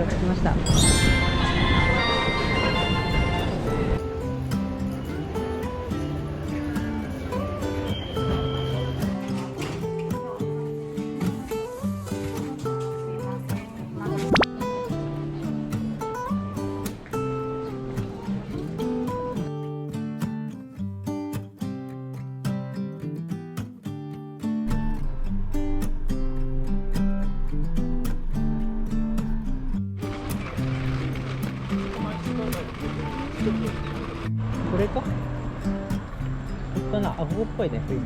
着きました。これか？ここかな？あ、ここっぽいね、雰囲気。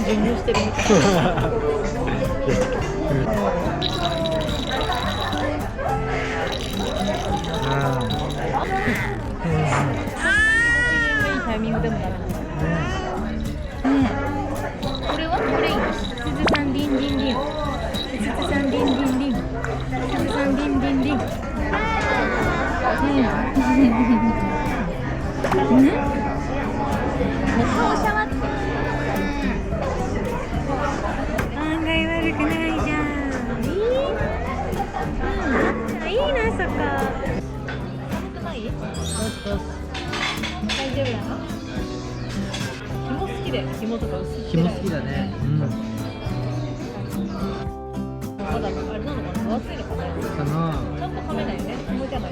授乳してるみたいタイミングでもダメなんだね。これはこれいいの。すずさんリンリンリン。すずさんリンリンリン。すずさんリンリンリン。顔触って。案外悪くないじゃん。いいなそこ。寒くない？大丈夫なの？紐好きで、紐とか薄い。紐好きだね。まだあれなのかな、分厚いのかな。かな。ちゃんと噛めないよね。紐じゃない。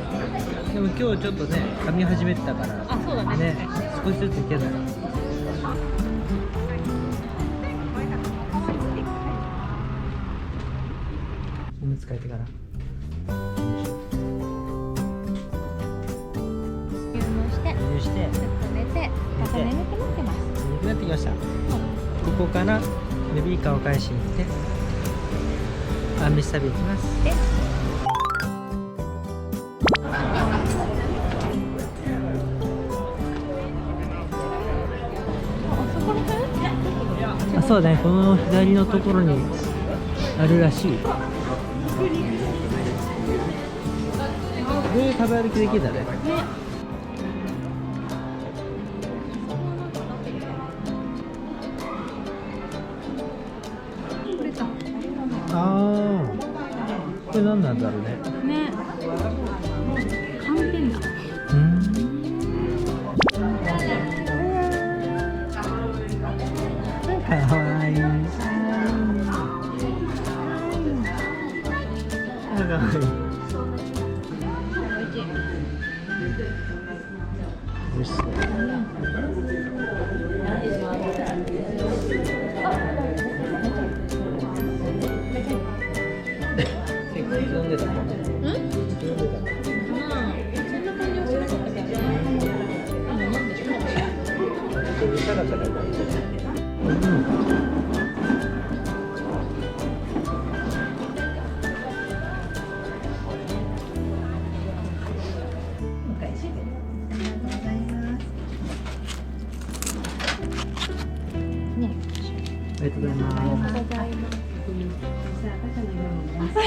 でも今日ちょっとね、噛み始めてたから。あ、そうだね。ね、少しずついけない。おむつ替えてから。入して、ちょっと寝て、また眠くなってます。眠くなってきました。ここからベビーカーを返しに行ってアンビス旅行きます。あ、そうだね。この左のところにあるらしい。で、食べ歩きできたね。ああ、これ何なんだろうね。ね。はんぺんだ。かわいい。かわいい。おいしそう。飲んでたもんね。飲んでた。そんな感じはしなかったけど。飲んでしまう。うるさかったから。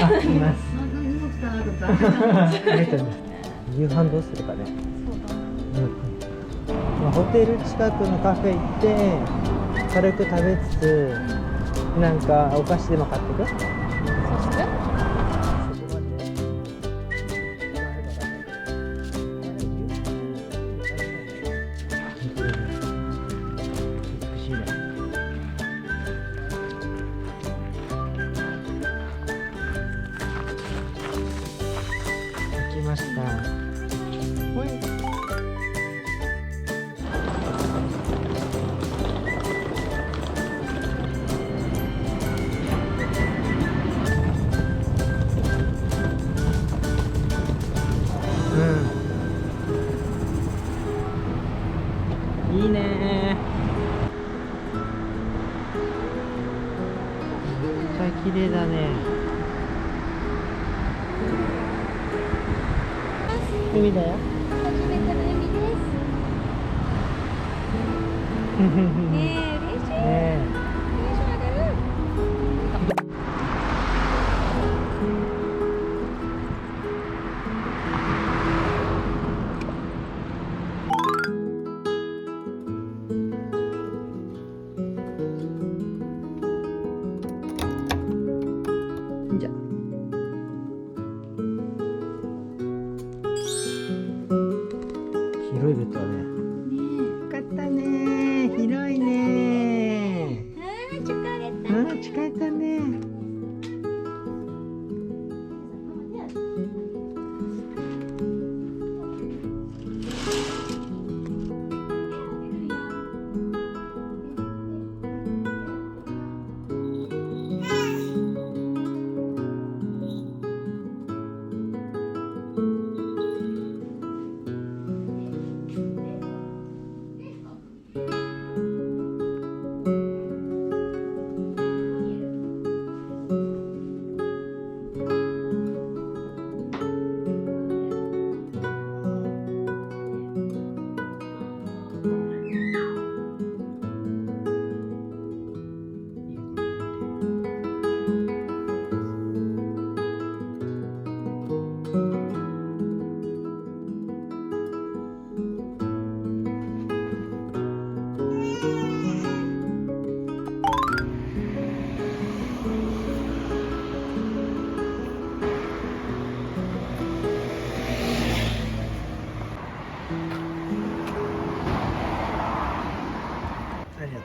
あ、います。夕飯どうするかね。まあ、ホテル近くのカフェ行って軽く食べつつ、なんかお菓子でも買ってく。そうする？美しいね。着きました。ほい。いいねー。めっちゃ綺麗だね。海だよ。初めての海です。ねえ、嬉しい。ねえ。テンション上がる。じゃあ。広いベッドだね。よかったね。広いね。疲れた。疲れたね。ありがと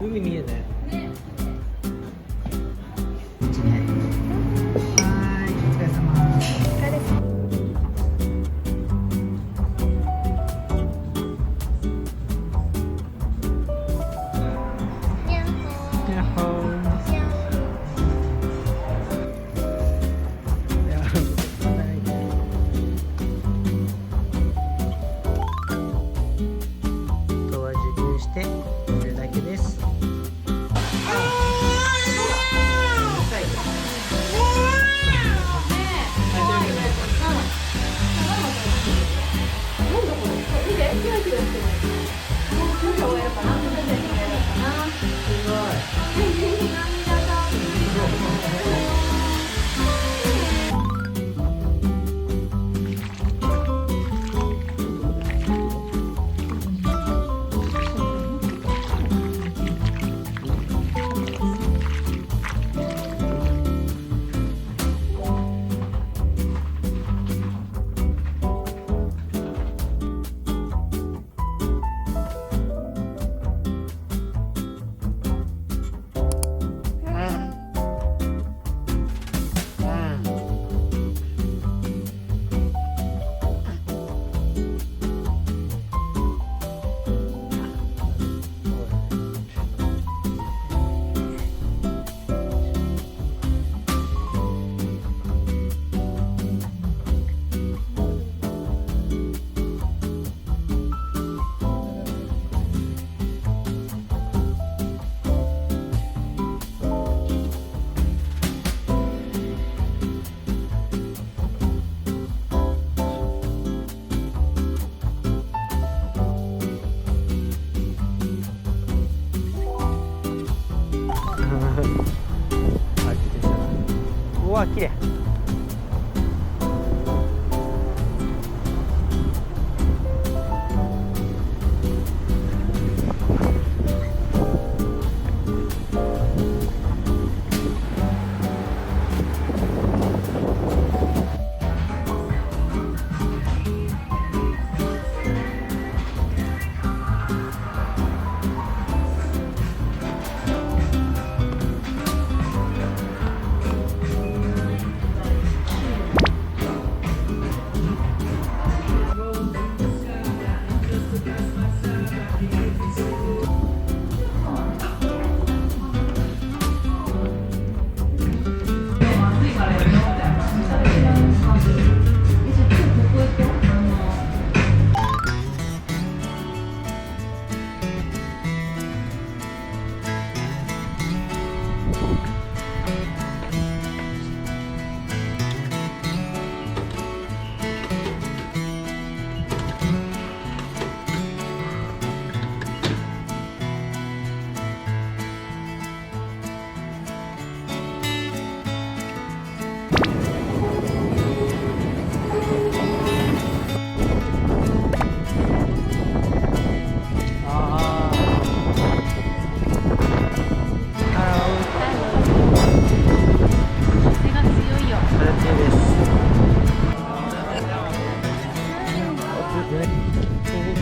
う。海見えね。はい、お疲れ様。にゃんほやっほー。ー。にゃんほー。いや、あとは授乳して寝るだけです。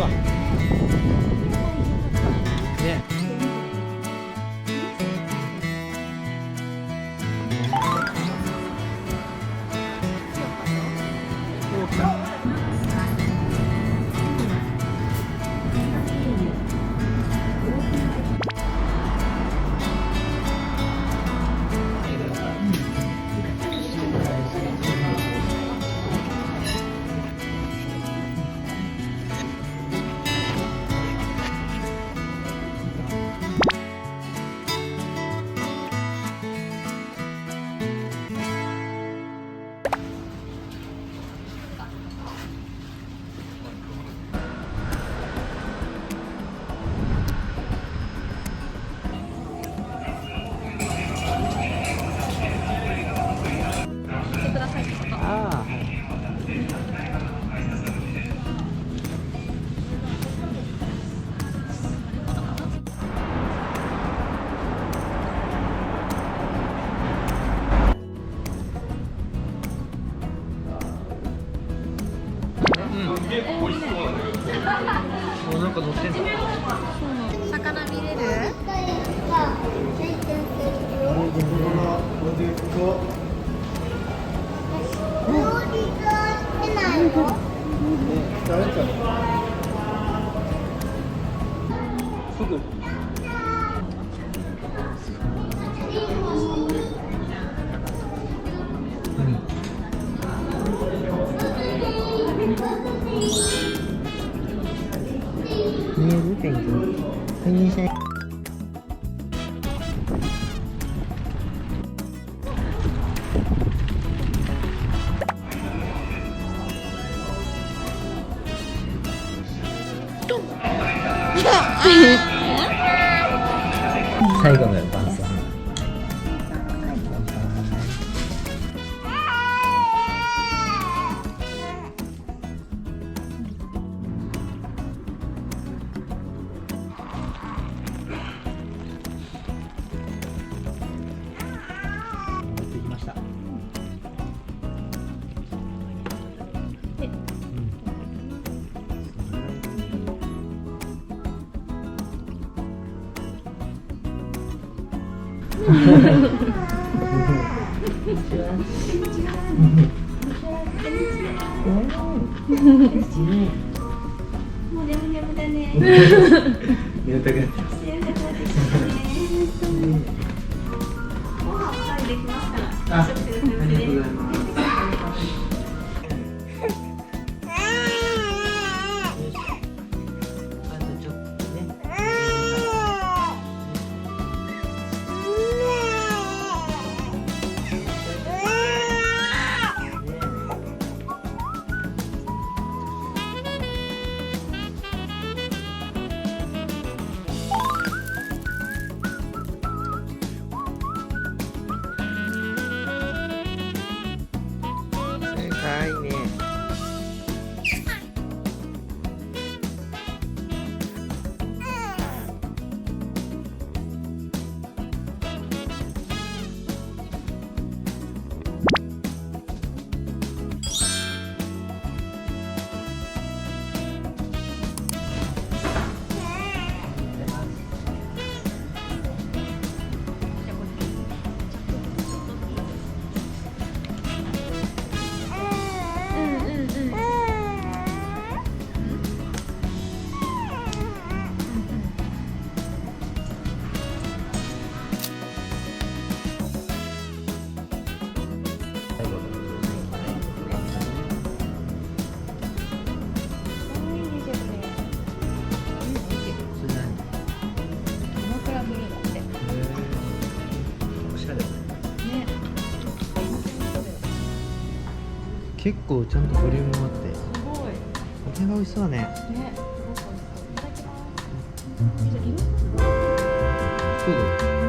わね。そうか。ああ、はい。もうなんか乗ってんの。魚見れる？すぐ。見えるペンギン。ペンギンさん。最後の晩餐。持ってきました。もう眠眠だね。眠たくなってます。眠たくなってきたね。ご飯おかわりできますから。あ、ありがとうございます。あとちょっとね。かわいいね。結構ちゃんとボリュームもあって、すごい。これが美味しそうね。ね。すごく美味しそう。いただきます。そうだ。